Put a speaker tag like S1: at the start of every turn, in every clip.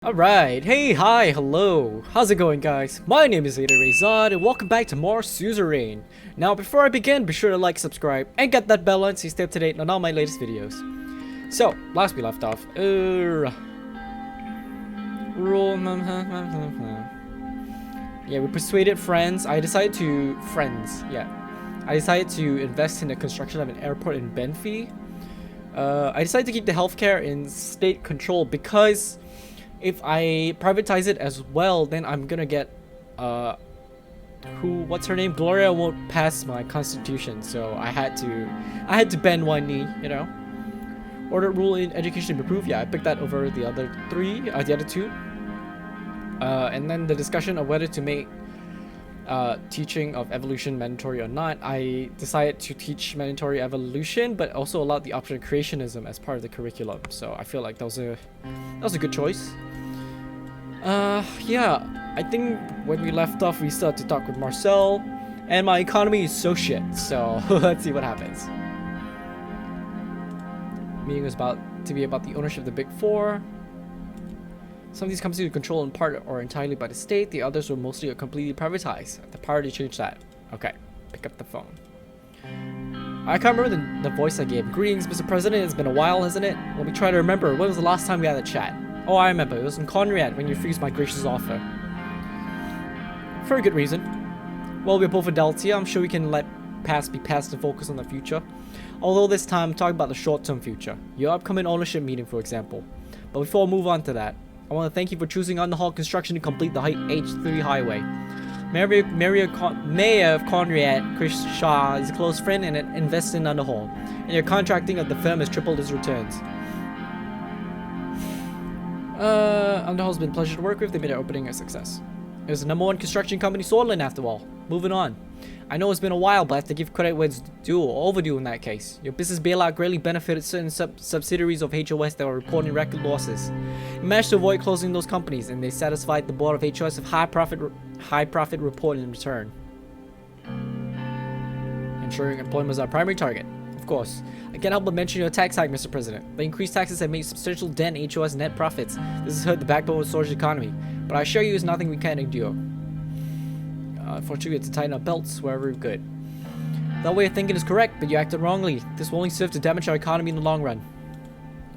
S1: Alright, hey, hi, hello, how's it going guys? My name is ZetaRayZod and welcome back to more Suzerain. Now before I begin, be sure to like, subscribe, and get that bell on so you stay up to date on all my latest videos. So, last we left off, yeah, we persuaded I decided to invest in the construction of an airport in Benfi. I decided to keep the healthcare in state control because if I privatize it as well, then I'm gonna get, what's her name? Gloria won't pass my constitution, so I had to bend one knee, you know. Order rule in education to approve. Yeah, I picked that over the other two. And then the discussion of whether to make teaching of evolution mandatory or not. I decided to teach mandatory evolution, but also allowed the option of creationism as part of the curriculum. So I feel like that was a good choice. Yeah, I think when we left off, we started to talk with Marcel, and my economy is so shit. So let's see what happens. Meeting was about the ownership of the Big Four. Some of these companies are controlled in part or entirely by the state. The others were mostly or completely privatized. The power to change that. Okay, pick up the phone. I can't remember the voice I gave. Greetings, Mr. President. It's been a while, hasn't it? Let me try to remember. When was the last time we had a chat? Oh, I remember. It was in Conrad when you refused my gracious offer. For a good reason. Well, we're both adults here. I'm sure we can let past be past and focus on the future. Although this time, I'm talking about the short-term future. Your upcoming ownership meeting, for example. But before I move on to that, I want to thank you for choosing Underhall Construction to complete the H3 highway. Mayor of Conrad, Chris Shaw, is a close friend and invests in Underhall, and your contracting of the firm has tripled his returns. Underhall's been a pleasure to work with. They made our opening a success. It was the #1 construction company, Swordland, after all. Moving on. I know it's been a while, but I have to give credit where it's due, or overdue in that case. Your business bailout greatly benefited certain subsidiaries of HOS that were reporting record losses. You managed to avoid closing those companies, and they satisfied the board of HOS with high profit report in return. Ensuring employment was our primary target. Of course. I can't help but mention your tax hike, Mr. President. The increased taxes have made a substantial dent in HOS net profits. This has hurt the backbone of the storage economy, but I assure you it's nothing we can't endure. Unfortunately, we have to tighten our belts wherever we could. That way of thinking is correct, but you acted wrongly. This will only serve to damage our economy in the long run.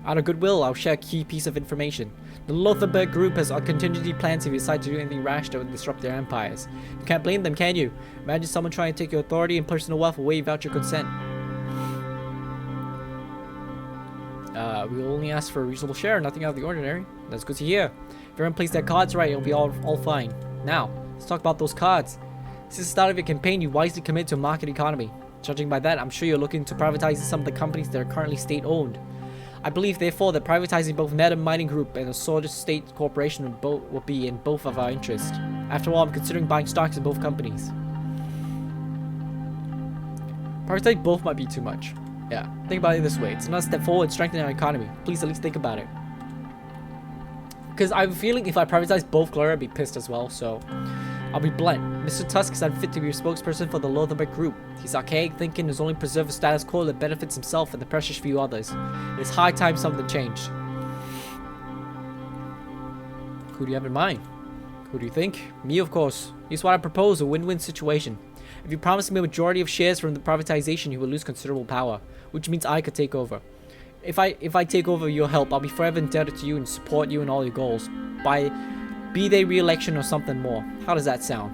S1: Out of goodwill, I'll share a key piece of information. The Rumburg group has contingency plans if you decide to do anything rash that would disrupt their empires. You can't blame them, can you? Imagine someone trying to take your authority and personal wealth away without your consent. We will only ask for a reasonable share, nothing out of the ordinary. That's good to hear. If everyone plays their cards right, it'll be all fine. Now, let's talk about those cards. Since the start of your campaign, you wisely committed to a market economy. Judging by that, I'm sure you're looking to privatize some of the companies that are currently state-owned. I believe, therefore, that privatizing both Nedham Mining Group and the Sword State Corporation will be in both of our interests. After all, I'm considering buying stocks in both companies. Privatizing both might be too much. Yeah, think about it this way. It's another step forward strengthening our economy. Please at least think about it. Because I have a feeling if I privatize both, Gloria would be pissed as well, so I'll be blunt. Mr. Tusk is unfit to be a spokesperson for the Rumburg group. His archaic thinking has only preserved a status quo that benefits himself and the precious few others. It's high time something changed. Who do you have in mind? Who do you think? Me, of course. Here's what I propose, a win-win situation. If you promise me a majority of shares from the privatization, you will lose considerable power, which means I could take over. If I take over your help, I'll be forever indebted to you and support you in all your goals. Be they re-election or something more. How does that sound?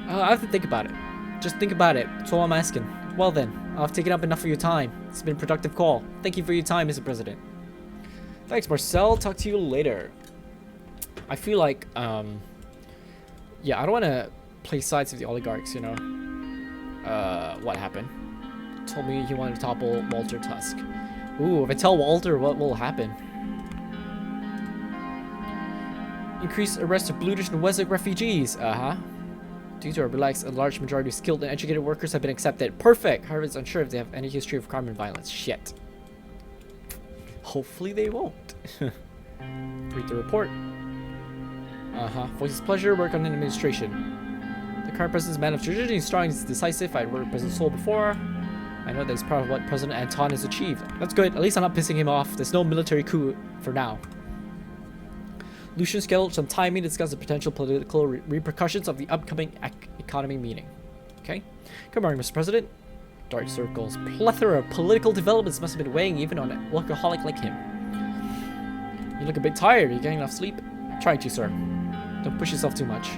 S1: I have to think about it. Just think about it. That's all I'm asking. Well then, I've taken up enough of your time. It's been a productive call. Thank you for your time, Mr. President. Thanks, Marcel. Talk to you later. I feel like, yeah, I don't want to play sides with the oligarchs, you know. What happened? Told me he wanted to topple Walter Tusk. Ooh, if I tell Walter, what will happen? Increase arrest of Bludish and Wessex refugees. Due to our relax, a large majority of skilled and educated workers have been accepted. Perfect! However, it's unsure if they have any history of crime and violence. Shit. Hopefully they won't. Read the report. Voices pleasure, work on administration. The current president's man of tradition is strong and decisive. I'd worked with President Sol before. I know that is part of what President Anton has achieved. That's good. At least I'm not pissing him off. There's no military coup for now. Lucian scheduled some time to discuss the potential political repercussions of the upcoming economy meeting. Okay. Good morning, Mr. President. Dark circles. Plethora of political developments must have been weighing even on an alcoholic like him. You look a bit tired. Are you getting enough sleep? Trying to, sir. Don't push yourself too much.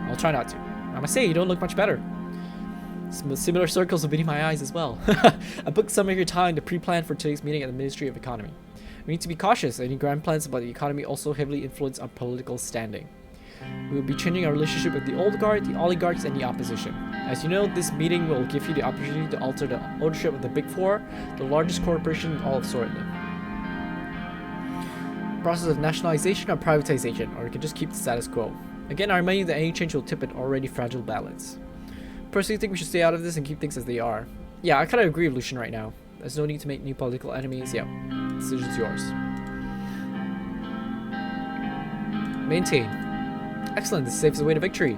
S1: I'll try not to. I must say, you don't look much better. Some similar circles are beneath my eyes as well. I booked some of your time to pre-plan for today's meeting at the Ministry of Economy. We need to be cautious. Any grand plans about the economy also heavily influence our political standing. We will be changing our relationship with the old guard, the oligarchs, and the opposition. As you know, this meeting will give you the opportunity to alter the ownership of the Big Four, the largest corporation in all of Swortland. Process of nationalization or privatization, or we can just keep the status quo. Again, I remind you that any change will tip an already fragile balance. Personally, I think we should stay out of this and keep things as they are. Yeah, I kind of agree with Lucian right now. There's no need to make new political enemies. Yeah, decision's yours. Maintain. Excellent, this saves the way to victory.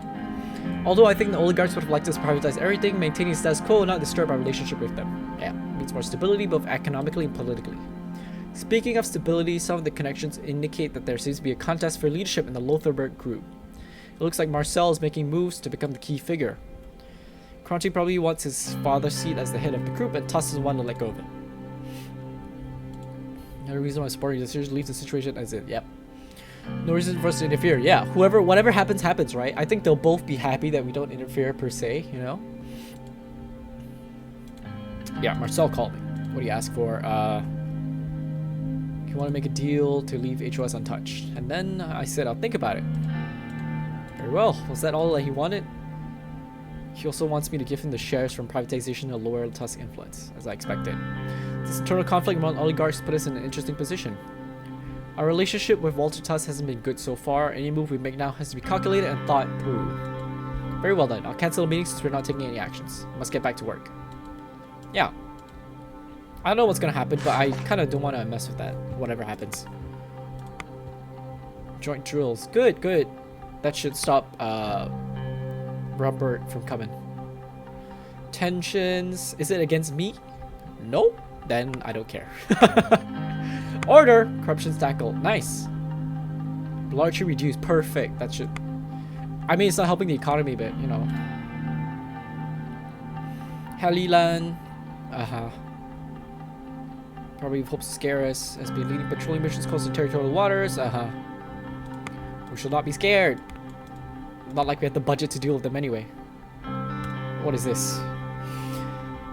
S1: Although I think the oligarchs would have liked us to privatize everything, maintaining status quo will not disturb our relationship with them. Yeah, means more stability both economically and politically. Speaking of stability, some of the connections indicate that there seems to be a contest for leadership in the Rumburg group. It looks like Marcel is making moves to become the key figure. Crunchy probably wants his father's seat as the head of the group, and Tuss doesn't want to let go of it. No reason why supporting decisions leaves the situation as it. Yep. No reason for us to interfere. Yeah, whatever happens, happens, right? I think they'll both be happy that we don't interfere per se, you know? Yeah, Marcel called me. What do you ask for? You want to make a deal to leave HOS untouched. And then I said, I'll think about it. Very well. Was that all that he wanted? He also wants me to give him the shares from privatization to lower Tusk's influence, as I expected. This internal conflict among oligarchs put us in an interesting position. Our relationship with Walter Tusk hasn't been good so far. Any move we make now has to be calculated and thought through. Very well then. I'll cancel the meeting since we're not taking any actions. I must get back to work. Yeah. I don't know what's gonna happen, but I kind of don't want to mess with that. Whatever happens. Joint drills. Good, good. That should stop Rumburg from coming. Tensions. Is it against me? No. Then I don't care. Order. Corruption's tackled. Nice. Largely reduced. Perfect. That should. I mean, it's not helping the economy, but you know. Helilan. Probably hopes to scare us. Has been leading patrolling missions close to territorial waters. We shall not be scared. Not like we have the budget to deal with them anyway. What is this?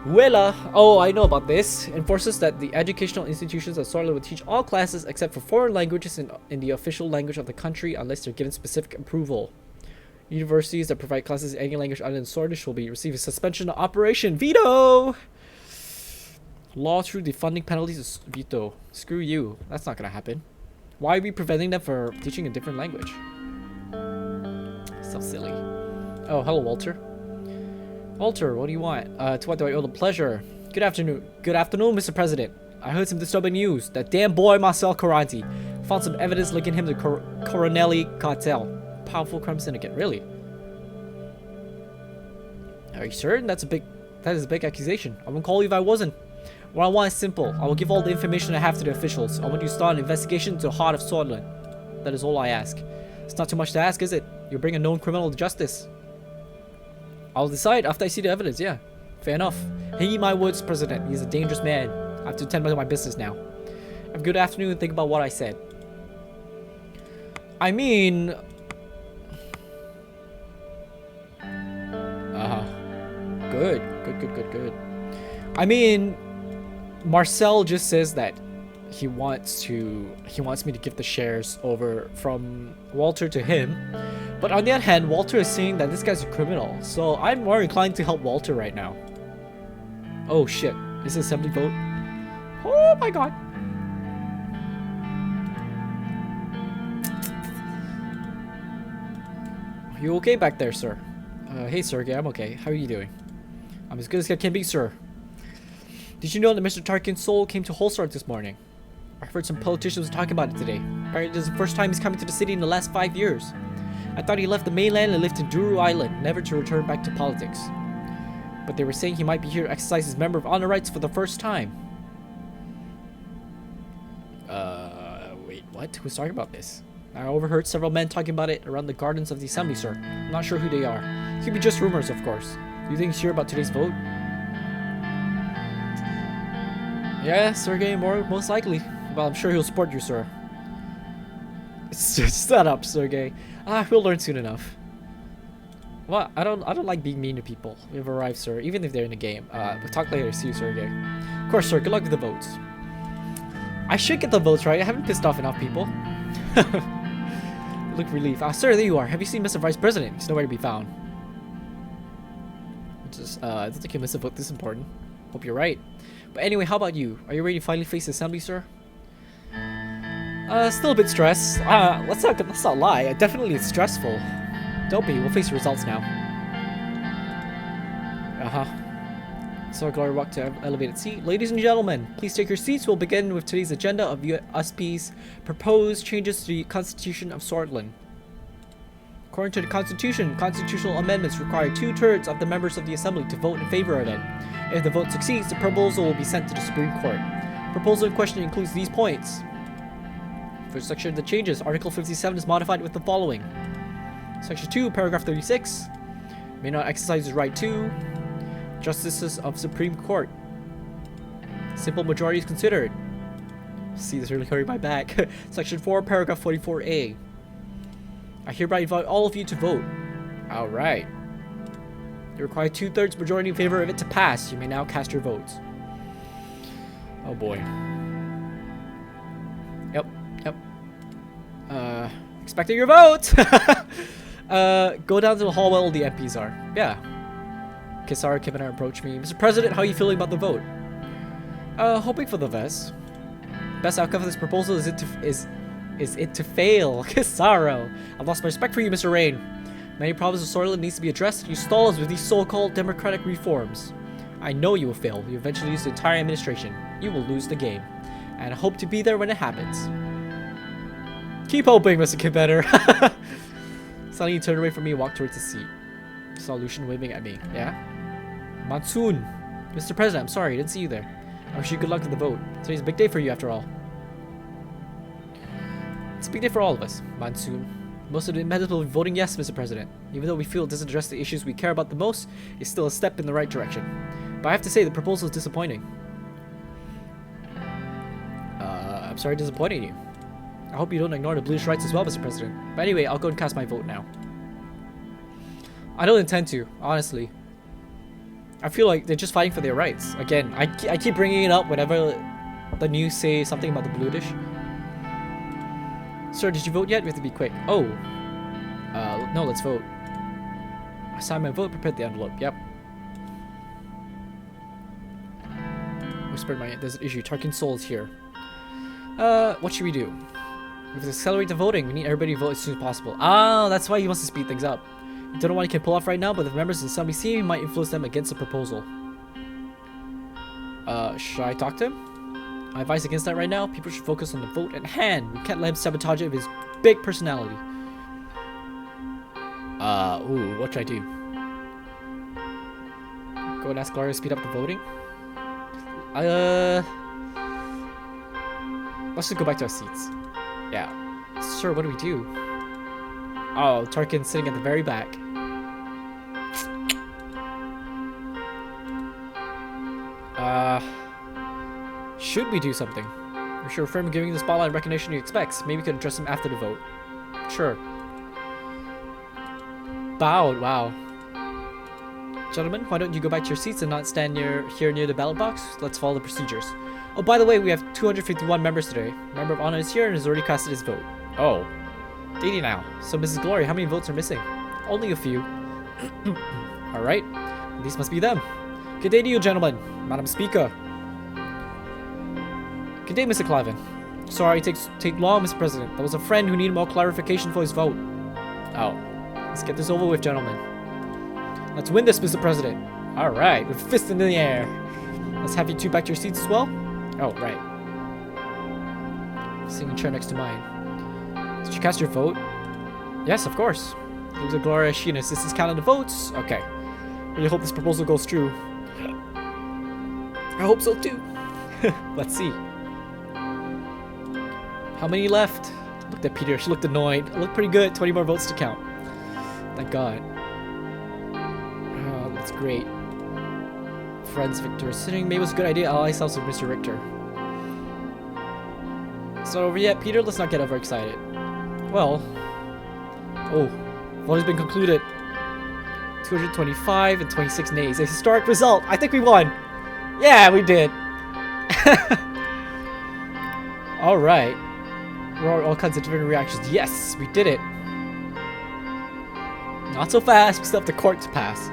S1: Willa. Oh, I know about this. Enforces that the educational institutions of Swortland will teach all classes except for foreign languages in the official language of the country unless they're given specific approval. Universities that provide classes in any language other than Swordish will be receiving suspension of operation. Veto! Law through the funding penalties is veto. Screw you. That's not gonna happen. Why are we preventing them from teaching a different language? So silly. Oh, hello, Walter. Walter, what do you want? To what do I owe the pleasure? Good afternoon. Good afternoon, Mr. President. I heard some disturbing news. That damn boy Marcel Caranti found some evidence linking him to Coronelli cartel. Powerful crime syndicate. Really? Are you certain? That is a big accusation. I wouldn't call you if I wasn't. What I want is simple. I will give all the information I have to the officials. I want you to start an investigation into the heart of Swortland. That is all I ask. It's not too much to ask, is it? You bring a known criminal to justice. I'll decide after I see the evidence, yeah. Fair enough. Heed my words, President. He's a dangerous man. I have to attend to my business now. Have a good afternoon and think about what I said. I mean... Good. Good. I mean... Marcel just says that he wants me to give the shares over from Walter to him. But on the other hand, Walter is saying that this guy's a criminal. So I'm more inclined to help Walter right now. Oh shit. Is this assembly vote? Oh my god. Are you okay back there, sir? Hey, Sergey, I'm okay. How are you doing? I'm as good as I can be, sir. Did you know that Mr. Tarkin's soul came to Holstart this morning? I've heard some politicians talking about it today. Apparently this is the first time he's coming to the city in the last 5 years. I thought he left the mainland and lived in Duru Island, never to return back to politics. But they were saying he might be here to exercise his member of honor rights for the first time. Wait, what? Who's talking about this? I overheard several men talking about it around the gardens of the assembly, sir. I'm not sure who they are. It could be just rumors, of course. Do you think he's sure about today's vote? Yeah, Sergey, most likely. Well, I'm sure he'll support you, sir. Shut up, Sergey. We'll learn soon enough. Well, I don't like being mean to people. We've arrived, sir, even if they're in the game. We'll talk later. See you, Sergey. Of course, sir. Good luck with the votes. I should get the votes right. I haven't pissed off enough people. Look relief. Sir, there you are. Have you seen Mr. Vice President? He's nowhere to be found. I don't think you missed a vote this important. Hope you're right. But anyway, how about you? Are you ready to finally face the assembly, sir? Still a bit stressed. Let's not lie. Definitely it's stressful. Don't be. We'll face the results now. So Glory walked to elevated seat. Ladies and gentlemen, please take your seats. We'll begin with today's agenda of USP's proposed changes to the Constitution of Swortland. According to the Constitution, constitutional amendments require 2/3 of the members of the Assembly to vote in favor of it. If the vote succeeds, the proposal will be sent to the Supreme Court. The proposal in question includes these points. First section of the changes, Article 57 is modified with the following. Section 2, Paragraph 36. May not exercise his right to Justices of Supreme Court. Simple majority is considered. See, this really hurting my back. Section 4, Paragraph 44A. I hereby invite all of you to vote. Alright. You require 2/3 majority in favor of it to pass. You may now cast your votes. Oh boy. Yep. Expecting your vote! Go down to the hall where all the MPs are. Yeah. Kisara Kibana approached me. Mr. President, how are you feeling about the vote? Hoping for the best. Best outcome of this proposal is it to fail. Kisaro. I've lost my respect for you, Mr. Rain. Many problems of Swortland needs to be addressed. You stall us with these so-called democratic reforms. I know you will fail. You eventually lose the entire administration. You will lose the game. And I hope to be there when it happens. Keep hoping, Mr. Kibbetter. Suddenly he turned away from me and walked towards the seat. I saw Lucian waving at me. Yeah? Monsoon. Mr. President, I'm sorry. I didn't see you there. I wish you good luck with the vote. Today's a big day for you after all. It's a big day for all of us, Monsoon. Most of the independents will be voting yes, Mr. President. Even though we feel it doesn't address the issues we care about the most, it's still a step in the right direction. But I have to say, the proposal is disappointing. I'm sorry disappointing you. I hope you don't ignore the Bluish rights as well, Mr. President. But anyway, I'll go and cast my vote now. I don't intend to, honestly. I feel like they're just fighting for their rights. Again, I keep bringing it up whenever the news say something about the Bluish. Sir, did you vote yet? We have to be quick. Oh. No, let's vote. I signed my vote, prepared the envelope. Yep. Whispered there's an issue. Tarkin Soul is here. What should we do? We have to accelerate the voting. We need everybody to vote as soon as possible. Ah, that's why he wants to speed things up. We don't know what he can pull off right now, but the members of the assembly see him, might influence them against the proposal. Should I talk to him? I advise against that right now. People should focus on the vote at hand. We can't let him sabotage it with his big personality. What should I do? Go and ask Gloria to speed up the voting? Let's just go back to our seats. Yeah. Sir, what do we do? Oh, Tarkin's sitting at the very back. Should we do something? We should refrain from giving the spotlight and recognition he expects. Maybe we could address him after the vote. Sure. Bowed, wow. Gentlemen, why don't you go back to your seats and not stand here near the ballot box? Let's follow the procedures. Oh, by the way, we have 251 members today. Member of Honor is here and has already casted his vote. Oh. 80 now. So, Mrs. Glory, how many votes are missing? Only a few. Alright. These must be them. Good day to you, gentlemen. Madam Speaker. Good day, Mr. Cliven. Sorry it take long, Mr. President. There was a friend who needed more clarification for his vote. Oh. Let's get this over with, gentlemen. Let's win this, Mr. President. Alright, with fist in the air. Let's have you two back to your seats as well. Oh, right. Sitting chair next to mine. Did you cast your vote? Yes, of course. Looks like Gloria Sheena assists counting the votes. Okay. Really hope this proposal goes through. I hope so too. Let's see. How many left? Looked at Peter. She looked annoyed. It looked pretty good. 20 more votes to count. Thank God. Oh, that's great. Friends, Victor is sitting. Maybe it was a good idea. Ally ourselves with Mr. Richter. It's not over yet, Peter. Let's not get overexcited. Well. Oh. Vote has been concluded. 225 and 26 nays. A historic result. I think we won. Yeah, we did. Alright. All kinds of different reactions. Yes, we did it. Not so fast. We still have the court to pass.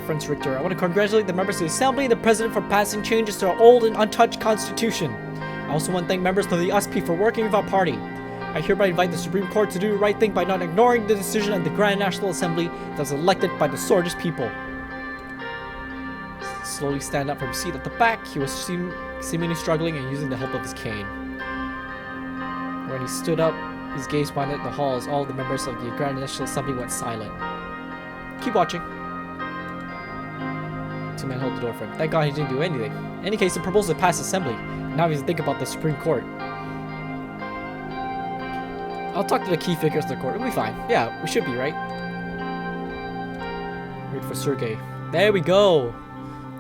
S1: Friends Richter, I want to congratulate the members of the Assembly and the President for passing changes to our old and untouched Constitution. I also want to thank members of the SP for working with our party. I hereby invite the Supreme Court to do the right thing by not ignoring the decision of the Grand National Assembly that was elected by the Swordist people. Slowly stand up from his seat at the back. He was seemingly struggling and using the help of his cane. When he stood up, his gaze wandered the halls. All the members of the Grand National Assembly went silent. Keep watching. Two men held the door for him. Thank God he didn't do anything. In any case, the proposal passed Assembly. Now we have to think about the Supreme Court. I'll talk to the key figures of the court. We'll be fine. Yeah, we should be, right? Wait for Sergei. There we go.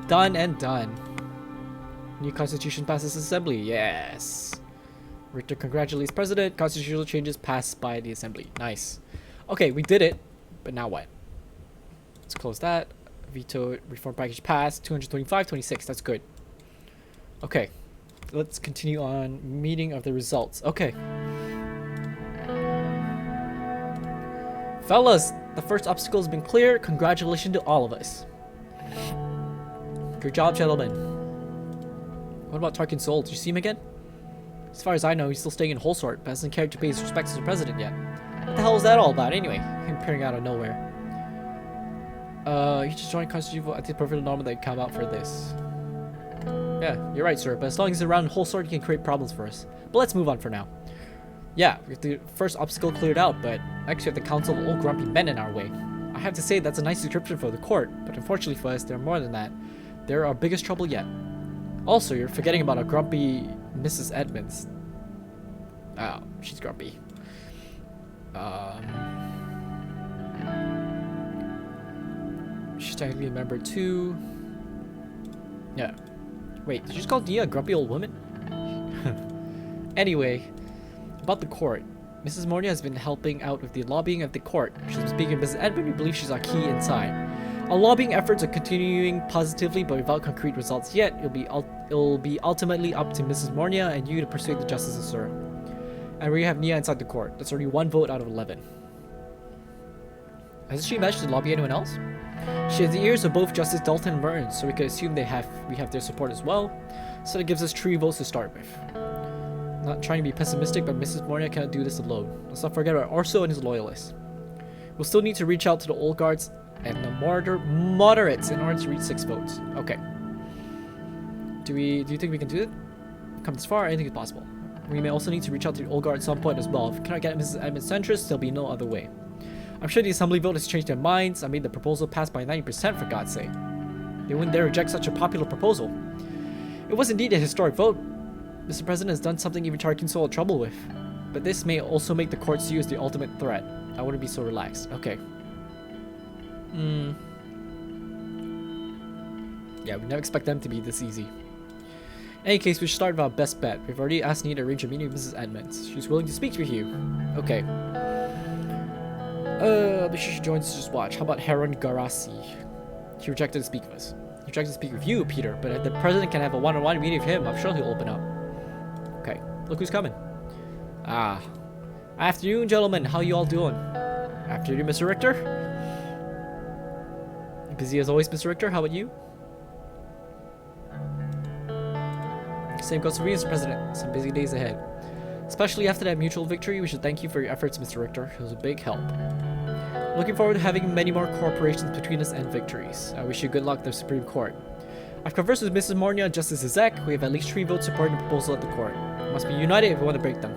S1: Done and done. New Constitution passes Assembly. Yes. Richter congratulates President. Constitutional changes passed by the Assembly. Nice. Okay, we did it. But now what? Let's close that. Veto reform package passed. 225, 26. That's good. Okay. Let's continue on meeting of the results. Okay. Fellas, the first obstacle has been cleared. Congratulations to all of us. Good job, gentlemen. What about Tarkin Soul? Did you see him again? As far as I know, he's still staying in Holsort, but hasn't cared to pay his respects to the president yet. What the hell is that all about, anyway? Him appearing out of nowhere. You just joined Constitution. I think it's perfectly normal that you come out for this. Yeah, you're right, sir. But as long as he's around Holsort, he can create problems for us. But let's move on for now. Yeah, we have the first obstacle cleared out, but actually have the council of old grumpy men in our way. I have to say that's a nice description for the court, but unfortunately for us, they're more than that. They're our biggest trouble yet. Also, you're forgetting about a grumpy Mrs. Edmonds. Oh, she's grumpy. She's technically a member too. Yeah. Wait, did you just call Nia a grumpy old woman? Anyway, about the court. Mrs. Mornia has been helping out with the lobbying of the court. She's been speaking with Mrs. Edmund, we believe she's our key inside. Our lobbying efforts are continuing positively, but without concrete results yet. It'll be ultimately up to Mrs. Mornia and you to persuade the justices, sir. And we have Nia inside the court. That's already 1 vote out of 11. Hasn't she managed to lobby anyone else? She has the ears of both Justice Dalton and Merton, so we could assume we have their support as well. So that gives us 3 votes to start with. Not trying to be pessimistic, but Mrs. Mornia cannot do this alone. Let's not forget about Orso and his loyalists. We'll still need to reach out to the old guards and the moderates in order to reach 6 votes. Okay. Do you think we can do it? Come this far, anything is possible. We may also need to reach out to the old guard at some point as well. If we cannot get Mrs. Edmund Centrist, there'll be no other way. I'm sure the assembly vote has changed their minds. I made the proposal pass by 90% for God's sake. They wouldn't dare reject such a popular proposal. It was indeed a historic vote. Mr. President has done something even Tarkin Soul had trouble with. But this may also make the court see you as the ultimate threat. I wouldn't be so relaxed. Okay. Yeah, we never expect them to be this easy. In any case, we should start with our best bet. We've already asked Nia to arrange a meeting with Mrs. Edmonds. She's willing to speak with you. Okay. She should join us to just watch. How about Heron Garasi? He rejected to speak with us. He rejected to speak with you, Peter, but if the president can have a one-on-one meeting with him, I'm sure he'll open up. Okay, look who's coming. Ah. Afternoon, gentlemen. How you all doing? Afternoon, Mr. Richter. Busy as always, Mr. Richter. How about you? Same goes for me, Mr. President. Some busy days ahead. Especially after that mutual victory, we should thank you for your efforts, Mr. Richter. It was a big help. Looking forward to having many more cooperations between us and victories. I wish you good luck at the Supreme Court. I've conversed with Mrs. Mornia and Justice Zizek. We have at least 3 votes supporting the proposal at the court. We must be united if we want to break them.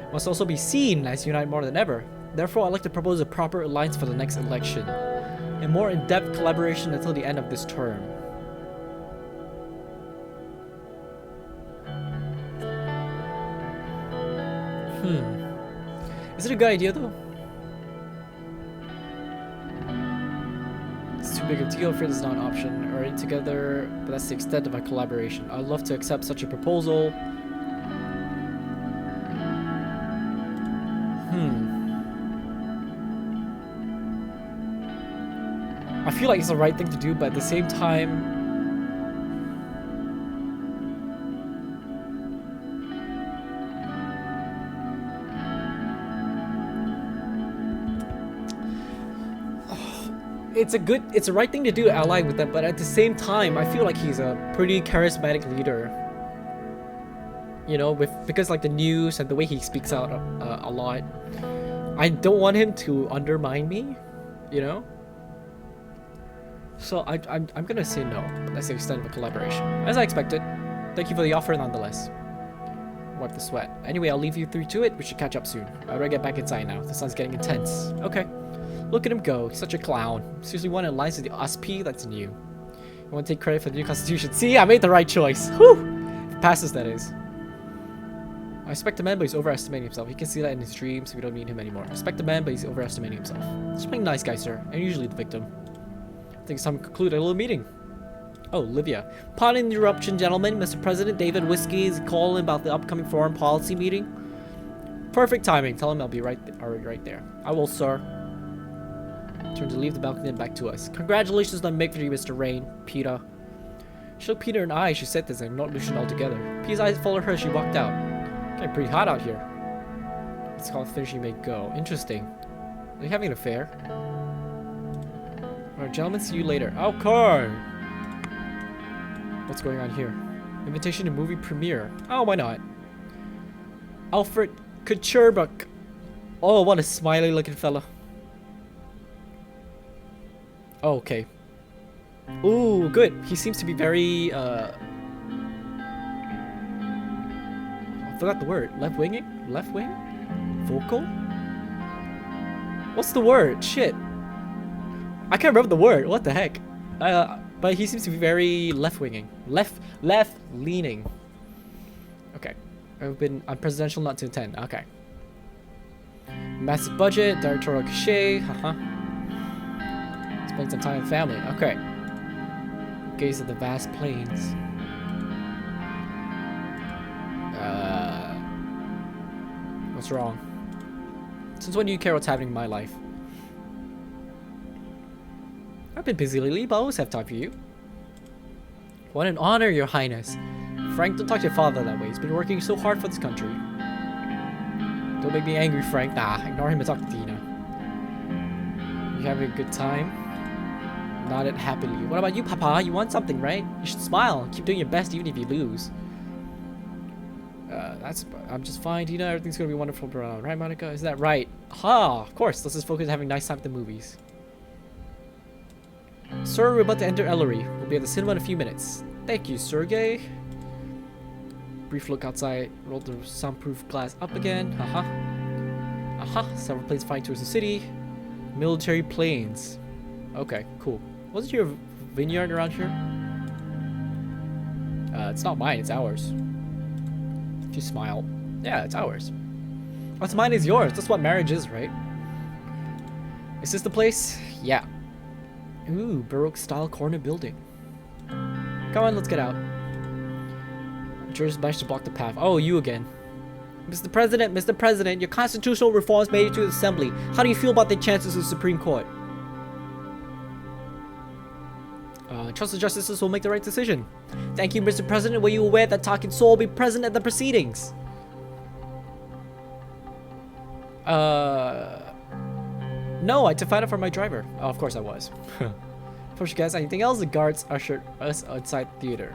S1: We must also be seen as united more than ever. Therefore, I'd like to propose a proper alliance for the next election. And more in-depth collaboration until the end of this term. Is it a good idea though? It's too big a deal. Afraid it's not an option. Already together, but that's the extent of our collaboration. I'd love to accept such a proposal. I feel like it's the right thing to do, but at the same time, it's a right thing to do, ally with them, but at the same time, I feel like he's a pretty charismatic leader. You know, because like the news and the way he speaks out a lot. I don't want him to undermine me, you know? So I'm gonna say no. That's the extent of a collaboration. As I expected. Thank you for the offer nonetheless. Wipe the sweat. Anyway, I'll leave you three to it. We should catch up soon. I better get back inside now. The sun's getting intense. Okay. Look at him go. He's such a clown. Seriously, one alliance with the USP? That's new. You want to take credit for the new constitution? See, I made the right choice. Whew! If it passes, that is. I respect the man, but he's overestimating himself. He can see that in his dreams, so we don't need him anymore. I respect the man, but he's overestimating himself. Just playing nice guy, sir. I'm usually the victim. I think it's time to conclude a little meeting. Oh, Livia. Pardon the interruption, gentlemen. Mr. President David Whiskey is calling about the upcoming foreign policy meeting. Perfect timing. Tell him I'll be right there. I will, sir. Turn to leave the balcony and back to us. Congratulations on victory, Mr. Rain. Peter. She looked Peter in the eye. She said this and not Lucian altogether. Peter's eyes followed her as she walked out. Getting pretty hot out here. It's called finishing may go. Interesting. Are you having an affair? Alright, gentlemen, see you later. Okay. What's going on here? Invitation to movie premiere. Oh, why not? Alfred Kucherbuk. Oh, what a smiley looking fella. Oh, okay. Ooh, good. He seems to be very, I forgot the word. Left-winging? Left wing? Vocal? What's the word? Shit. I can't remember the word. What the heck? But he seems to be very left-winging. Left-leaning. Okay. I'm presidential not to attend. Okay. Massive budget, directorial cachet. Haha. Spend some time with family. Okay. Gaze at the vast plains. What's wrong? Since when do you care what's happening in my life? I've been busy lately, but I always have time for you. What an honor, Your Highness. Frank, don't talk to your father that way. He's been working so hard for this country. Don't make me angry, Frank. Nah, ignore him and talk to Dina. You having a good time? Nodded happily. What about you, Papa? You want something, right? You should smile. Keep doing your best even if you lose. I'm just fine, Dina. Everything's gonna be wonderful, bro. Right, Monica? Is that right? Ha! Of course. Let's just focus on having a nice time at the movies. Sir, we're about to enter Ellery. We'll be at the cinema in a few minutes. Thank you, Sergey. Brief look outside. Roll the soundproof glass up again. Haha. Aha. Several planes flying towards the city. Military planes. Okay, cool. Wasn't your vineyard around here? It's not mine. It's ours. If you smile. Yeah, it's ours. What's mine is yours. That's what marriage is, right? Is this the place? Yeah. Ooh, Baroque style corner building. Come on, let's get out. Jurors managed to block the path. Oh, you again. Mr. President, your constitutional reforms made it to the Assembly. How do you feel about the chances of the Supreme Court? Trust the justices will make the right decision. Thank you, Mr. President. Were you aware that Talking Soul will be present at the proceedings? No, I had to find out from my driver. Oh, of course I was. Before she gets anything else, the guards ushered us outside the theater.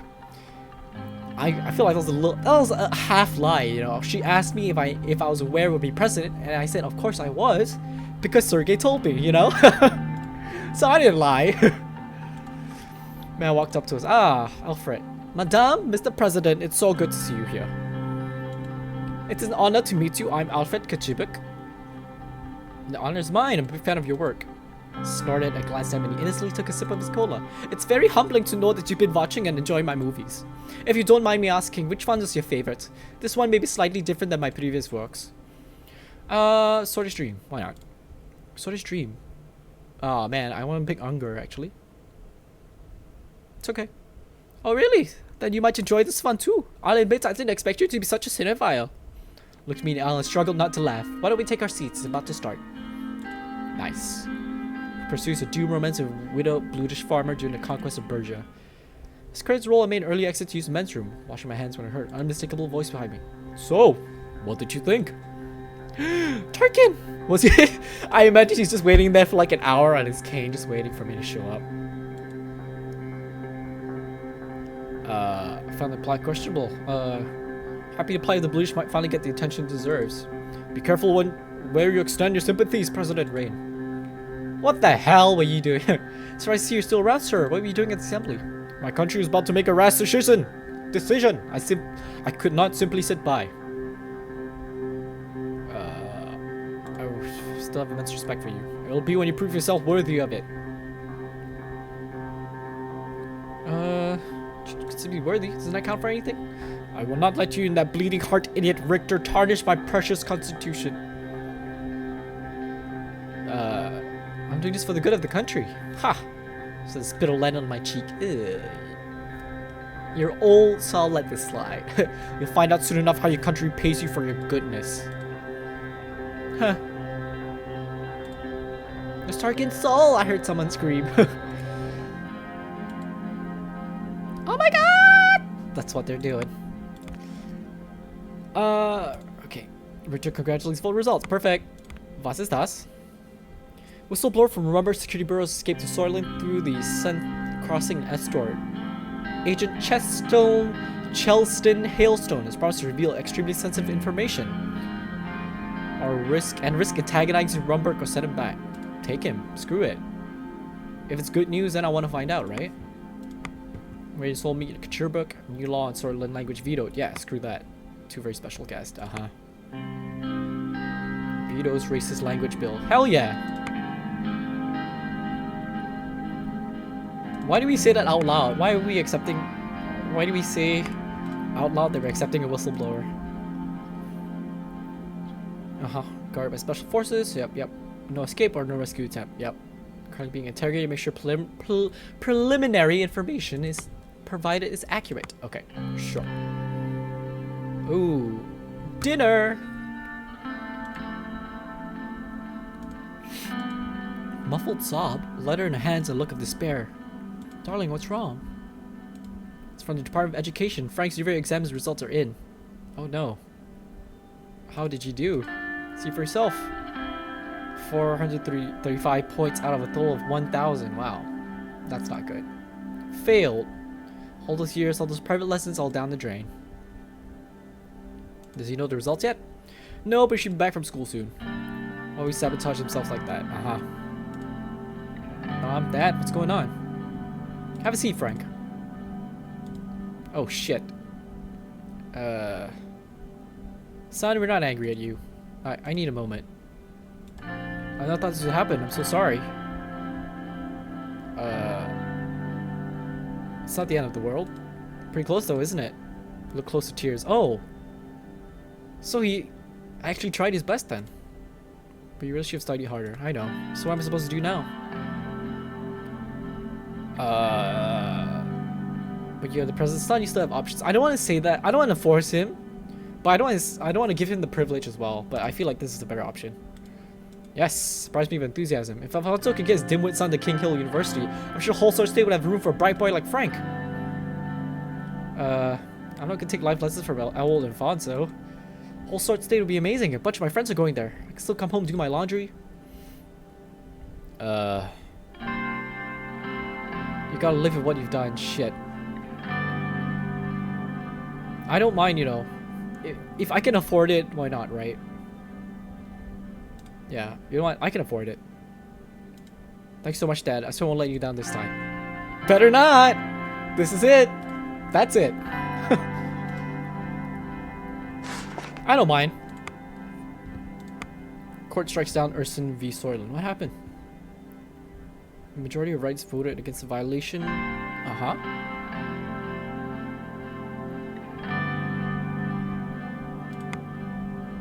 S1: I feel like that was a half lie, you know. She asked me if I was aware would be president, and I said of course I was, because Sergey told me, you know. So I didn't lie. Man walked up to us. Ah, Alfred. Madame, Mr. President, it's so good to see you here. It's an honor to meet you. I'm Alfred Kachibuk. The honor is mine. I'm a big fan of your work. Snorted and glanced at me and he innocently took a sip of his cola. It's very humbling to know that you've been watching and enjoying my movies. If you don't mind me asking, which one is your favorite? This one may be slightly different than my previous works. Sorty Stream. Why not? Sorty Stream. Oh man, I want to pick Unger actually. It's okay. Oh really? Then you might enjoy this fun too. I'll admit I didn't expect you to be such a cinephile. Looked at me and Alan struggled not to laugh. Why don't we take our seats? It's about to start. Nice. Pursues a doom romance of a widowed Bluish farmer during the conquest of Bergia. As credits roll, I made an early exit to use the men's room, washing my hands when I heard an unmistakable voice behind me. So, what did you think? Tarkin! Was he? I imagine he's just waiting there for like an hour on his cane, just waiting for me to show up. I found the plot questionable. Happy to play the Bluish might finally get the attention it deserves. Be careful where you extend your sympathies, President Rain. What the hell were you doing? So I see you're still around, sir. What were you doing at the assembly? My country is about to make a rash decision. I could not simply sit by. I still have immense respect for you. It will be when you prove yourself worthy of it. Consider me worthy. Doesn't that count for anything? I will not let you and that bleeding heart idiot Richter tarnish my precious constitution. I'm doing this for the good of the country. Ha! So the spittle landed on my cheek. Ugh. You're old, so I'll let this slide. You'll find out soon enough how your country pays you for your goodness. Huh. There's Tarkin's soul! I heard someone scream. Oh my god! That's what they're doing. Okay. Richard congratulates full results. Perfect. Was ist das? Whistleblower from Rumburg Security Bureau's escaped to Soylent through the Sun Crossing escort. Agent Chelston Hailstone has promised to reveal extremely sensitive information. Risk antagonizing Rumburg or send him back. Take him. Screw it. If it's good news, then I want to find out, right? Ready to soul meet a couture book, new law on Soylent language vetoed. Yeah, screw that. Two very special guests. Vetoes racist language bill. Hell yeah. Why do we say that out loud? Why do we say out loud that we're accepting a whistleblower? Guarded by special forces. Yep. No escape or no rescue attempt. Yep. Currently being interrogated. Make sure preliminary information is provided is accurate. Okay, sure. Ooh, dinner. Muffled sob, letter in her hands, a look of despair. Darling, what's wrong? It's from the Department of Education. Frank's year exams results are in. Oh no. How did you do? See for yourself. 435 points out of a total of 1,000. Wow. That's not good. Failed. All those years, all those private lessons, all down the drain. Does he know the results yet? No, but he should be back from school soon. Always sabotage himself like that. Mom, Dad, what's going on? Have a seat, Frank. Oh, shit. Son, we're not angry at you. I need a moment. I thought this would happen. I'm so sorry. It's not the end of the world. Pretty close though, isn't it? Look close to tears. Oh! So he actually tried his best then. But you really should have studied harder. I know. So what am I supposed to do now? But you're the president's son, you still have options. I don't want to say that. I don't want to force him. But I don't want to give him the privilege as well. But I feel like this is the better option. Yes, surprised me with enthusiasm. If Alfonso could get his dimwit son to King Hill University, I'm sure whole Sort State would have room for a bright boy like Frank. I'm not gonna take life lessons from old Alfonso. Whole Sort State would be amazing. A bunch of my friends are going there. I can still come home and do my laundry. You gotta live with what you've done. Shit. I don't mind, you know. If I can afford it, why not, right? Yeah, you know what? I can afford it. Thanks so much, Dad. I still won't let you down this time. Better not! This is it! That's it. I don't mind. Court strikes down Urson v. Soylent. What happened? The majority of rights voted against the violation.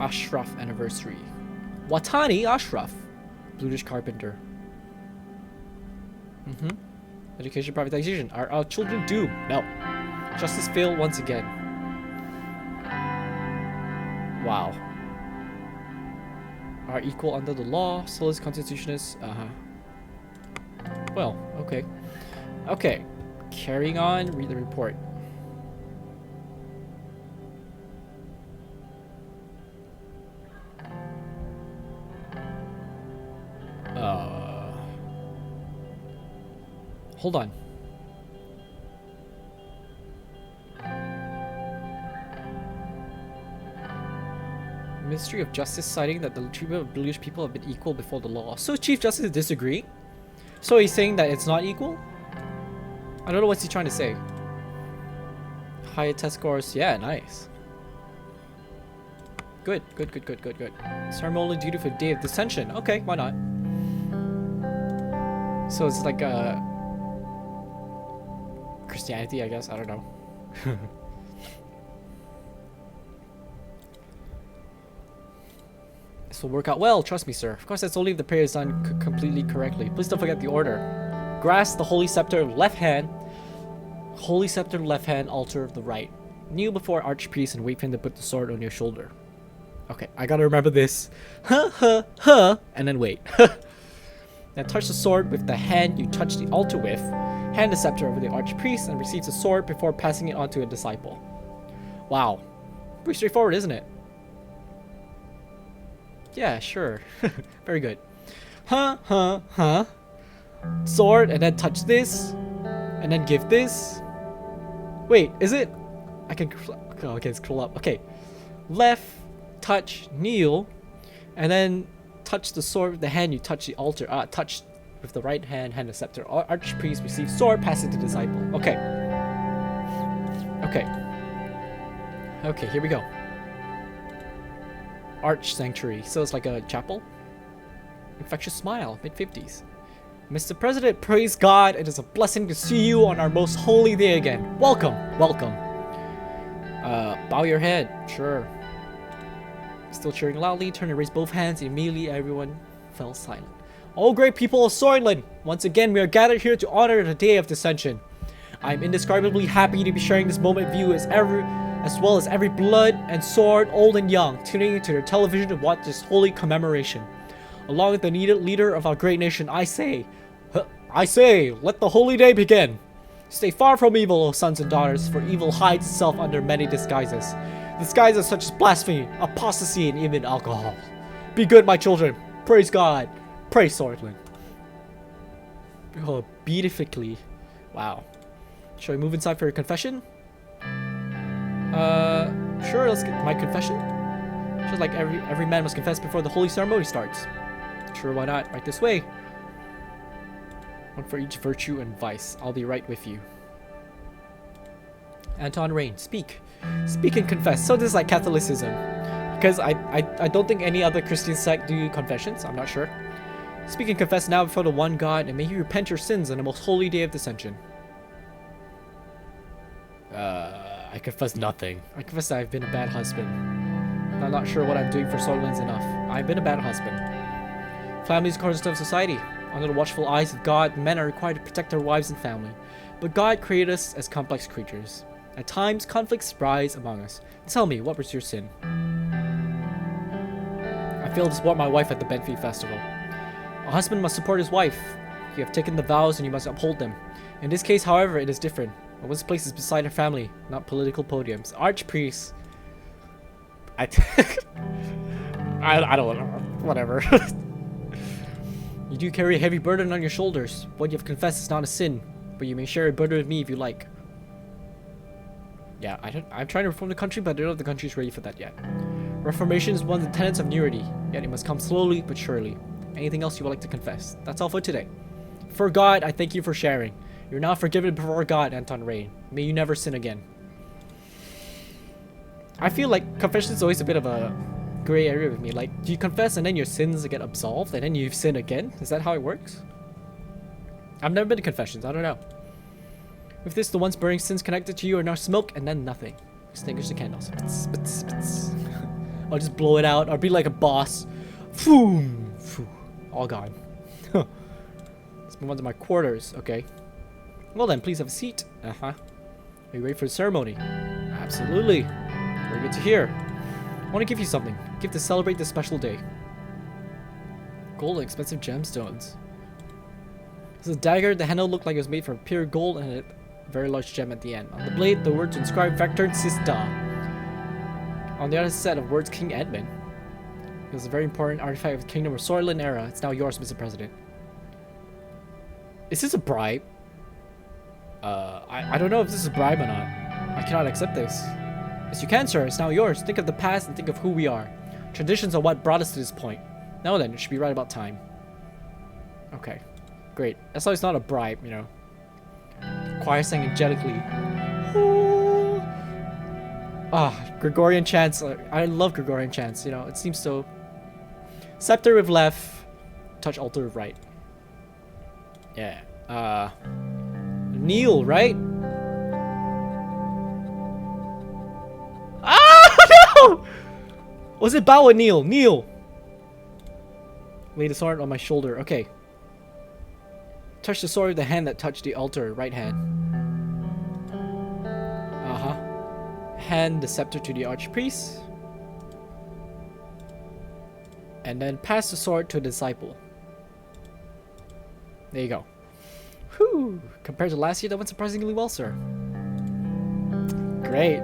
S1: Ashraf anniversary. Watani Ashraf. Bluish carpenter. Education privatization. Are our children doomed? No. Justice failed once again. Wow. Are equal under the law. Solus constitutionist. Well, okay. Okay. Carrying on. Read the report. Hold on. Ministry of Justice citing that the treatment of bluish people have been equal before the law. So Chief Justice disagree? So he's saying that it's not equal? I don't know what's he trying to say. Higher test scores. Yeah, nice. Good. Ceremonial duty for Day of Dissension. Okay, why not? So it's like Christianity, I guess. I don't know. This will work out well, trust me, sir. Of course, that's only if the prayer is done completely correctly. Please don't forget the order. Grasp the holy scepter of left hand. Holy scepter left hand, altar of the right. Kneel before archpriest and wait for him to put the sword on your shoulder. Okay, I gotta remember this. And then wait. Now touch the sword with the hand you touch the altar with. Hand the scepter over the archpriest and receive the sword before passing it on to a disciple. Wow. Pretty straightforward, isn't it? Yeah, sure. Very good. Sword, and then touch this. And then give this. Wait, is it? I can... Oh, okay, scroll up. Okay. Left, touch, kneel. And then touch the sword with the hand you touch the altar. Touch with the right hand, hand the scepter. Archpriest receives sword, pass it to disciple. Okay. Okay, here we go. Arch Sanctuary. So it's like a chapel. Infectious smile, mid-50s. Mr. President, praise God. It is a blessing to see you on our most holy day again. Welcome. Bow your head. Sure. Still cheering loudly, turn and raise both hands. Immediately everyone fell silent. O great people of Soylent, once again we are gathered here to honor the Day of Dissension. I am indescribably happy to be sharing this moment with you as well as every blood and sword, old and young, tuning into their television to watch this holy commemoration. Along with the leader of our great nation, I say, let the holy day begin. Stay far from evil, O sons and daughters, for evil hides itself under many disguises. Disguises such as blasphemy, apostasy, and even alcohol. Be good, my children. Praise God. Praise Soylent. Oh, beatifically. Wow. Shall we move inside for your confession? Sure, let's get my confession. Just like every man must confess before the holy ceremony starts. Sure, why not? Right this way. One for each virtue and vice. I'll be right with you. Anton Rain, speak. Speak and confess. So this is like Catholicism. Because I don't think any other Christian sect do confessions. I'm not sure. Speak and confess now before the one God, and may he repent your sins on the most holy day of Dissension. I confess nothing. I confess that I've been a bad husband. I'm not sure what I'm doing for Soylent's enough. I've been a bad husband. Family is the cornerstone of society. Under the watchful eyes of God, men are required to protect their wives and family. But God created us as complex creatures. At times, conflicts rise among us. Tell me, what was your sin? I failed to support my wife at the Benfleet Festival. A husband must support his wife. You have taken the vows and you must uphold them. In this case, however, it is different. A woman's place is beside her family, not political podiums. Archpriest. I don't know. Whatever. You do carry a heavy burden on your shoulders. What you have confessed is not a sin, but you may share a burden with me if you like. Yeah, I'm trying to reform the country, but I don't know if the country is ready for that yet. Reformation is one of the tenets of unity, yet it must come slowly but surely. Anything else you would like to confess? That's all for today. For God, I thank you for sharing. You're now forgiven before God, Anton Rain. May you never sin again. I feel like confession is always a bit of a gray area with me. Like, do you confess and then your sins get absolved and then you sin again? Is that how it works? I've never been to confessions. I don't know. With this, the once burning sins connected to you are now smoke and then nothing. Extinguish the candles. I'll just blow it out or be like a boss. Boom. All gone. Let's move on to my quarters. Okay. Well then, please have a seat. Are you ready for the ceremony? Absolutely. Very good to hear. I want to give you something. A gift to celebrate this special day. Gold and expensive gemstones. This is a dagger. The handle looked like it was made from pure gold and a very large gem at the end. On the blade, the words inscribed Vector Sista. On the other set of words, King Edmund. It was a very important artifact of the Kingdom of Suzerain era. It's now yours, Mr. President. Is this a bribe? I don't know if this is a bribe or not. I cannot accept this. Yes, you can, sir. It's now yours. Think of the past and think of who we are. Traditions are what brought us to this point. Now then, it should be right about time. Okay. Great. That's why it's not a bribe, you know. Choir sang angelically. Gregorian chants. I love Gregorian chants, you know. It seems so... Scepter with left. Touch altar with right. Yeah. Kneel, right? No! Was it bow or kneel? Kneel. Lay the sword on my shoulder. Okay. Touch the sword with the hand that touched the altar. Right hand. Hand the scepter to the archpriest. And then pass the sword to the disciple. There you go. Whew. Compared to last year, that went surprisingly well, sir. Great.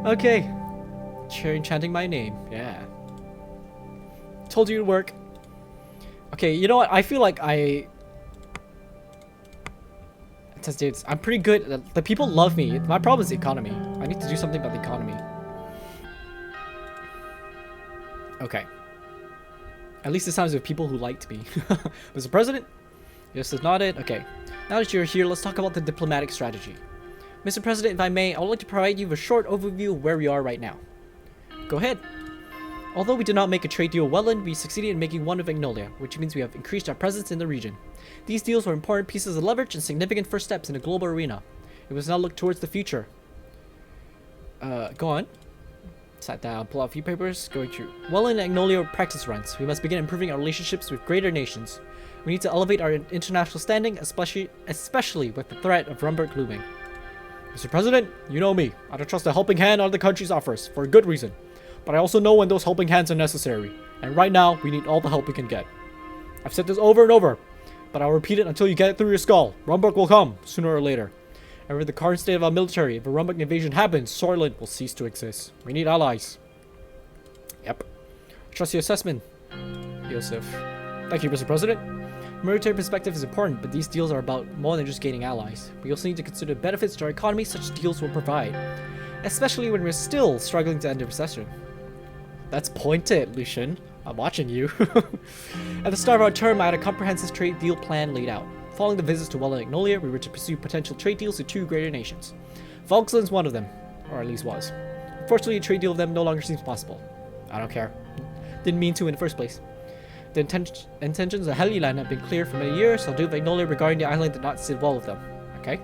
S1: Okay. Chanting my name. Yeah. Told you to work. Okay, you know what? I feel like I'm pretty good. The people love me. My problem is the economy. I need to do something about the economy. Okay. At least this time with people who liked me. Mr. President? Yes, is nodded. Okay. Now that you're here, let's talk about the diplomatic strategy. Mr. President, if I may, I would like to provide you with a short overview of where we are right now. Go ahead. Although we did not make a trade deal with Welland, we succeeded in making one with Magnolia, which means we have increased our presence in the region. These deals were important pieces of leverage and significant first steps in the global arena. We must now look towards the future. Go on. Sat down, pull out a few papers, going through. Welland and Magnolia practice runs. We must begin improving our relationships with greater nations. We need to elevate our international standing, especially with the threat of Rumburg looming. Mr. President, you know me. I don't trust a helping hand other countries offers, for a good reason. But I also know when those helping hands are necessary. And right now, we need all the help we can get. I've said this over and over, but I'll repeat it until you get it through your skull. Rumburg will come, sooner or later. And with the current state of our military, if a Rumburg invasion happens, Suzerain will cease to exist. We need allies. Yep. Trust your assessment, Joseph. Thank you, Mr. President. Military perspective is important, but these deals are about more than just gaining allies. We also need to consider the benefits to our economy such deals will provide. Especially when we're still struggling to end the recession. That's pointed, Lucian. I'm watching you. At the start of our term, I had a comprehensive trade deal plan laid out. Following the visits to Welland and Magnolia, we were to pursue potential trade deals with two greater nations. Volksland's one of them, or at least was. Unfortunately, a trade deal with them no longer seems possible. I don't care. Didn't mean to in the first place. The intentions of Helluland have been clear for many years, so I'll do with Magnolia regarding the island did not sit well with them. Okay?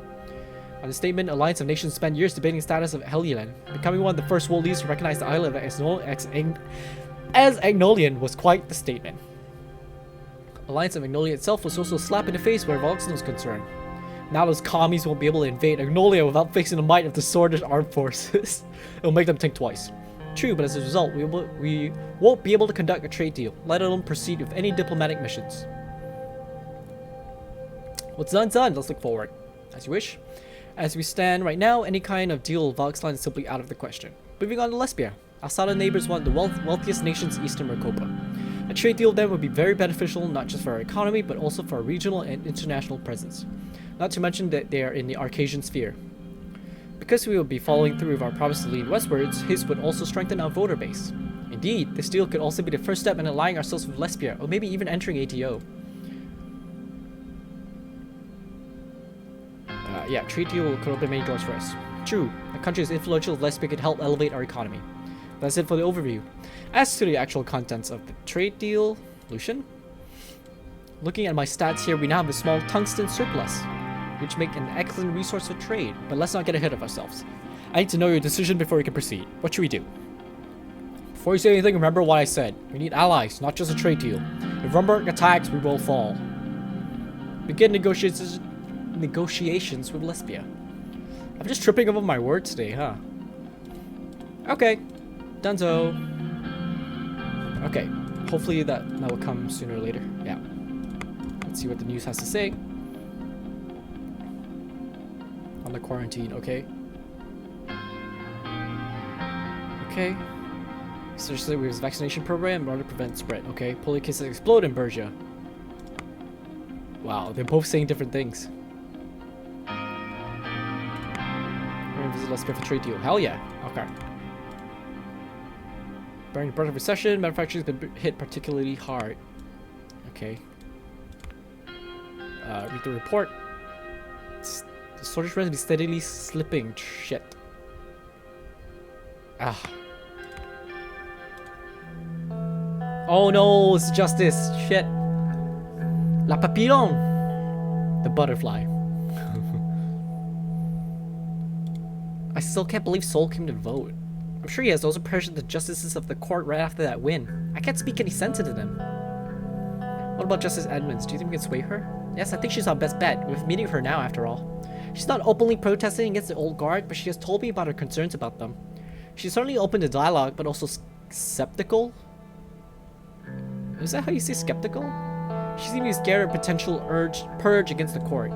S1: On the statement, Alliance of Nations spent years debating the status of Helluland. Becoming one of the first world leaders to recognize the island as Agnolian was quite the statement. Alliance of Magnolia itself was also a slap in the face where Volksland was concerned. Now those commies won't be able to invade Magnolia without facing the might of the Sworded armed forces. It'll make them think twice. True, but as a result, we won't be able to conduct a trade deal, let alone proceed with any diplomatic missions. What's done's done. Let's look forward. As you wish. As we stand right now, any kind of deal with Volksland is simply out of the question. Moving on to Lesbia. Our southern neighbors want the wealthiest nations east of Mercopa. A trade deal with them would be very beneficial not just for our economy, but also for our regional and international presence. Not to mention that they are in the Arcasian sphere. Because we will be following through with our promise to lead westwards, his would also strengthen our voter base. Indeed, this deal could also be the first step in aligning ourselves with Lesbia, or maybe even entering ATO. Yeah, trade deal could open many doors for us. True, a country as influential as Lesbia could help elevate our economy. That's it for the overview. As to the actual contents of the trade deal, Lucian? Looking at my stats here, we now have a small tungsten surplus, which make an excellent resource for trade, but let's not get ahead of ourselves. I need to know your decision before we can proceed. What should we do? Before you say anything, remember what I said. We need allies, not just a trade deal. If Rumburg attacks, we will fall. Begin negotiations with Lesbia. I'm just tripping over my words today, huh? Okay. Dunzo. Okay. Hopefully that will come sooner or later. Yeah. Let's see what the news has to say. On the quarantine, okay. Okay. Seriously, we have a vaccination program in order to prevent spread. Okay. Polio cases explode in Bergia. Wow, they're both saying different things. We're gonna visit Let's Get a trade deal. Hell yeah. Okay. Bearing the brunt of recession, manufacturing's been hit particularly hard. Okay. Read the report. The shortage rate has been steadily slipping. Shit. Ah. Oh no, it's justice. Shit. La papillon. The butterfly. I still can't believe Sol came to vote. I'm sure he has also pressured the justices of the court right after that win. I can't speak any sense into them. What about Justice Edmonds? Do you think we can sway her? Yes, I think she's our best bet. We're meeting her now, after all. She's not openly protesting against the old guard, but she has told me about her concerns about them. She's certainly open to dialogue, but also skeptical? Is that how you say skeptical? She seems to be scared of potential purge against the court.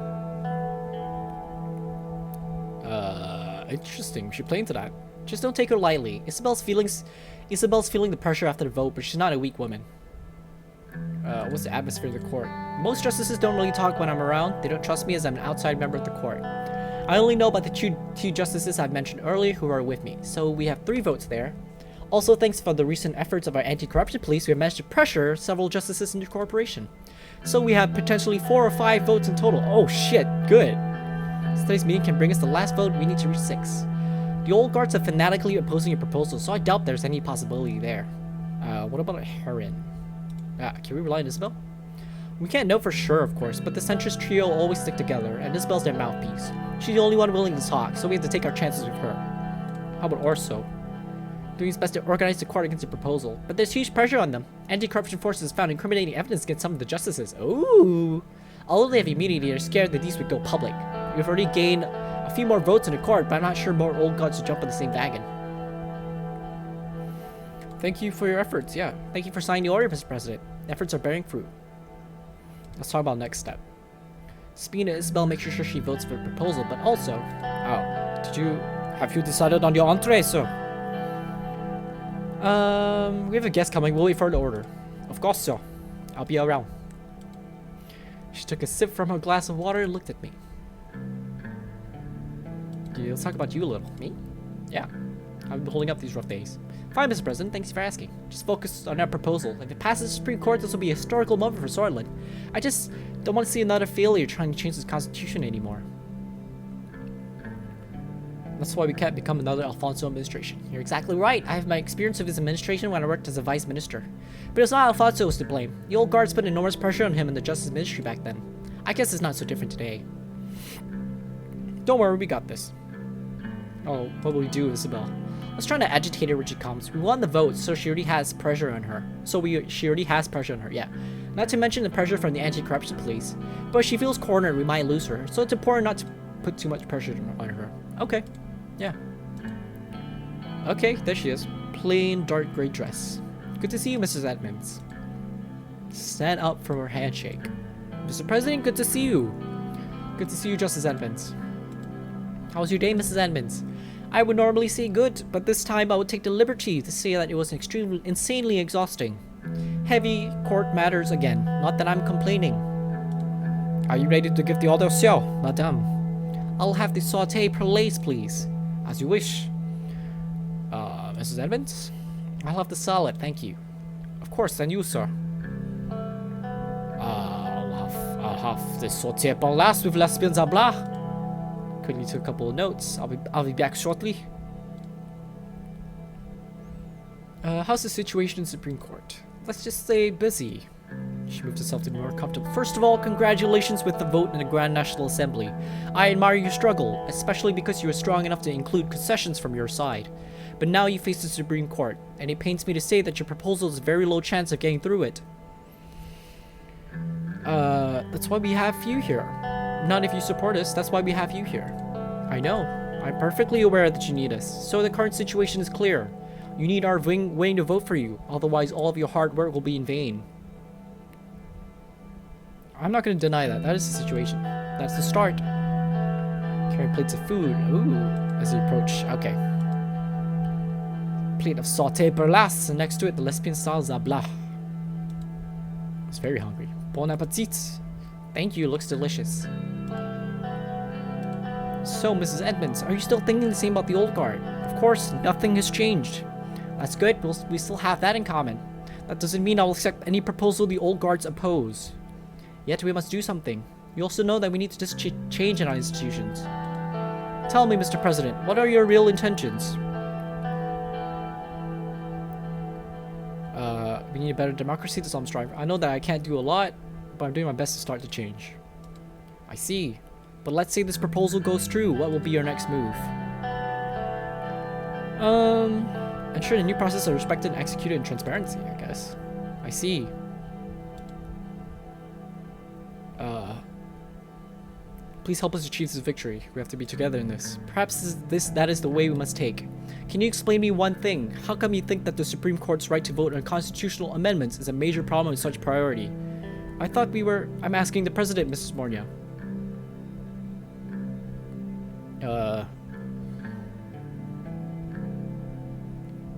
S1: Interesting. We should play into that. Just don't take her lightly. Isabel's feeling the pressure after the vote, but she's not a weak woman. What's the atmosphere of the court? Most justices don't really talk when I'm around. They don't trust me as I'm an outside member of the court. I only know about the two justices I've mentioned earlier who are with me, so we have 3 votes there. Also, thanks for the recent efforts of our anti-corruption police, we have managed to pressure several justices into cooperation. So we have potentially 4 or 5 votes in total. Oh shit, good. Today's meeting can bring us the last vote. We need to reach 6. The old guards are fanatically opposing your proposal, so I doubt there's any possibility there. What about a Heron? Can we rely on Isabel? We can't know for sure, of course, but the centrist trio always stick together, and Isabel's their mouthpiece. She's the only one willing to talk, so we have to take our chances with her. How about Orso? Doing his best to organize the court against the proposal, but there's huge pressure on them. Anti-corruption forces found incriminating evidence against some of the justices. Ooh! Although they have immunity, they're scared that these would go public. We've already gained a few more votes in the court, but I'm not sure more old gods will jump on the same wagon. Thank you for your efforts, yeah. Thank you for signing the order, Mr. President. Efforts are bearing fruit. Let's talk about next step. Speaking to Isabel, make sure she votes for the proposal, but also... Oh, have you decided on your entree, sir? We have a guest coming. We'll wait for the order. Of course, sir. I'll be around. She took a sip from her glass of water and looked at me. Yeah, let's talk about you a little. Me? Yeah. I've been holding up these rough days. Fine, Mr. President. Thanks for asking. Just focus on our proposal. If it passes the Supreme Court, this will be a historical moment for Swordland. I just don't want to see another failure trying to change this constitution anymore. That's why we can't become another Alfonso administration. You're exactly right. I have my experience of his administration when I worked as a vice minister. But it's not Alfonso who's to blame. The old guards put enormous pressure on him in the justice ministry back then. I guess it's not so different today. Don't worry, we got this. Oh, what will we do, Isabel? Let's try to agitate her when she comes. We won the vote, so she already has pressure on her. Yeah. Not to mention the pressure from the anti-corruption police. But if she feels cornered, we might lose her. So it's important not to put too much pressure on her. Okay. Yeah. Okay, there she is. Plain dark gray dress. Good to see you, Mrs. Edmonds. Stand up from her handshake. Mr. President, good to see you. Good to see you, Justice Edmonds. How was your day, Mrs. Edmonds? I would normally say good, but this time I would take the liberty to say that it was insanely exhausting. Heavy court matters again. Not that I'm complaining. Are you ready to give the order, sir, madame? I'll have the sauté perlace, please. As you wish. Mrs. Edmonds? I'll have the salad, thank you. Of course, and you, sir. I'll have the sauté perlace with lesbians à blah. Quickly took a couple of notes. I'll be back shortly. How's the situation in Supreme Court? Let's just say busy. She moved herself to be more comfortable. First of all, congratulations with the vote in the Grand National Assembly. I admire your struggle, especially because you were strong enough to include concessions from your side. But now you face the Supreme Court, and it pains me to say that your proposal has a very low chance of getting through it. That's why we have you here. Not if you support us, that's why we have you here. I know. I'm perfectly aware that you need us, so the current situation is clear. You need our wing to vote for you, otherwise all of your hard work will be in vain. I'm not going to deny that. That is the situation. That's the start. Carrying plates of food. Ooh, as you approach. Okay. Plate of sauté perlas, and next to it, the lesbian style zabla. I was very hungry. Bon appetit. Thank you, looks delicious. So, Mrs. Edmonds, are you still thinking the same about the old guard? Of course, nothing has changed. That's good, we still have that in common. That doesn't mean I'll accept any proposal the old guards oppose. Yet we must do something. You also know that we need to just change in our institutions. Tell me, Mr. President, what are your real intentions? We need a better democracy, that's all I'm striving for. I know that I can't do a lot, but I'm doing my best to start the change. I see. But let's say this proposal goes through, what will be your next move? Ensure the new process are respected and executed in transparency, I guess. I see. Please help us achieve this victory. We have to be together in this. Perhaps that is the way we must take. Can you explain me one thing? How come you think that the Supreme Court's right to vote on constitutional amendments is a major problem with such priority? I thought we were... I'm asking the President, Mrs. Mornia.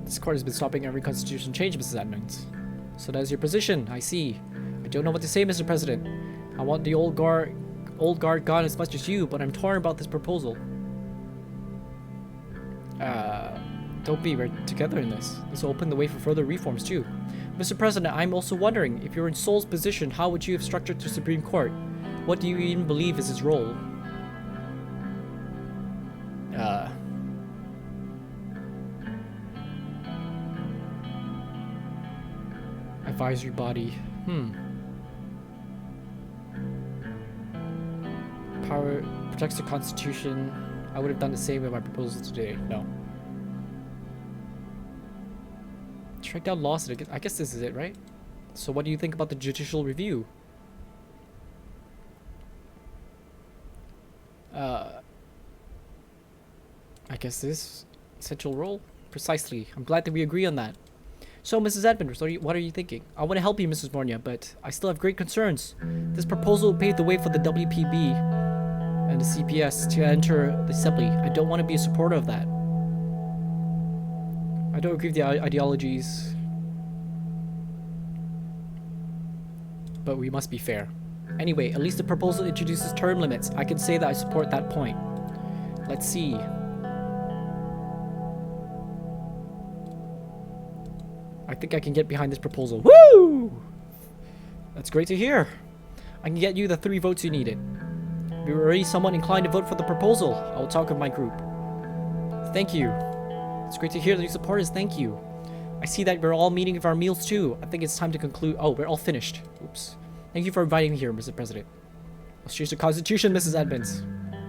S1: This court has been stopping every constitutional change, Mrs. Edmonds. So that is your position, I see. I don't know what to say, Mr. President. I want the old guard gone as much as you, but I'm torn about this proposal. Don't be. We're together in this. This will open the way for further reforms too. Mr. President, I'm also wondering, if you're in Seoul's position, how would you have structured the Supreme Court? What do you even believe is his role? Advisory body. Power protects the Constitution. I would have done the same with my proposal today. No. Strike down laws. I guess this is it, right? So what do you think about the judicial review? I guess this essential role? Precisely. I'm glad that we agree on that. So, Mrs. Edmonds, what are you thinking? I want to help you, Mrs. Mornia, but I still have great concerns. This proposal will pave the way for the WPB and the CPS to enter the Assembly. I don't want to be a supporter of that. I don't agree with the ideologies, but we must be fair. Anyway, at least the proposal introduces term limits. I can say that I support that point. Let's see. I think I can get behind this proposal. Woo! That's great to hear. I can get you the 3 votes you needed. If you're already somewhat inclined to vote for the proposal, I will talk with my group. Thank you. It's great to hear that you support us. Thank you. I see that we're all meeting with our meals too. I think it's time to conclude. Oh, we're all finished. Oops. Thank you for inviting me here, Mr. President. Let's choose the Constitution, Mrs. Edmonds.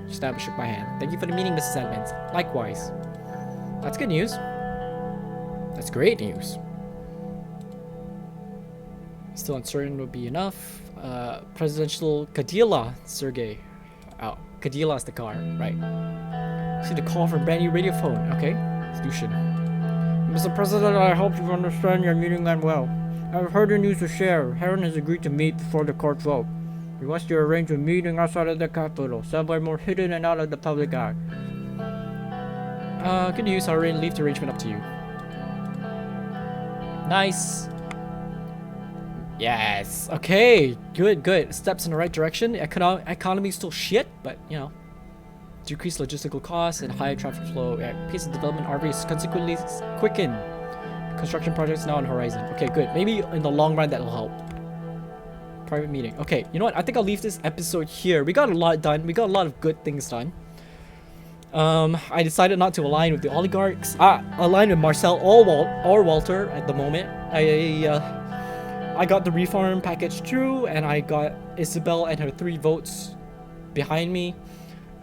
S1: She stabbed and shook my hand. Thank you for the meeting, Mrs. Edmonds. Likewise. That's good news. That's great news. Still uncertain would be enough. Presidential Kadila, Sergey. Oh, Kadila is the car, right. See the call from brand new radio phone. Okay, solution. Mr. President, I hope you understand your meeting went well. I've heard the news to share. Heron has agreed to meet before the court vote. We want to arrange a meeting outside of the capital, somewhere more hidden and out of the public eye. Good news. I'll leave the arrangement up to you. Nice. Yes. Okay. Good. Steps in the right direction. Economy is still shit, but you know, decreased logistical costs and higher traffic flow. Yeah, pace of development RV is consequently quicken. Construction projects now on horizon. Okay, good. Maybe in the long run that'll help. Private meeting. Okay, you know what? I think I'll leave this episode here. We got a lot done. We got a lot of good things done. I decided not to align with the oligarchs. Align with Marcel or Walter at the moment. I got the reform package through, and I got Isabel and her 3 votes behind me,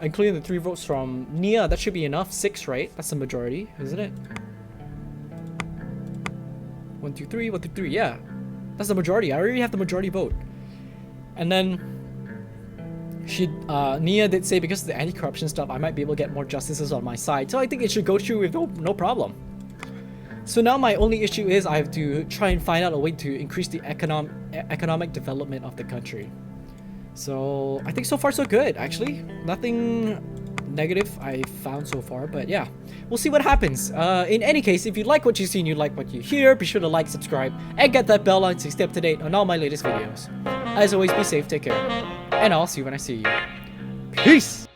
S1: including the 3 votes from Nia. That should be enough. 6, right? That's the majority, isn't it? 1, 2, 3, 1, 2, 3. Yeah, that's the majority. I already have the majority vote. And then Nia did say because of the anti-corruption stuff, I might be able to get more justices on my side. So I think it should go through with no problem. So now my only issue is I have to try and find out a way to increase the economic development of the country. So I think so far so good, actually. Nothing negative I found so far, but yeah, we'll see what happens. In any case, if you like what you see and you like what you hear, be sure to like, subscribe, and get that bell on to stay up to date on all my latest videos. As always, be safe, take care, and I'll see you when I see you. Peace!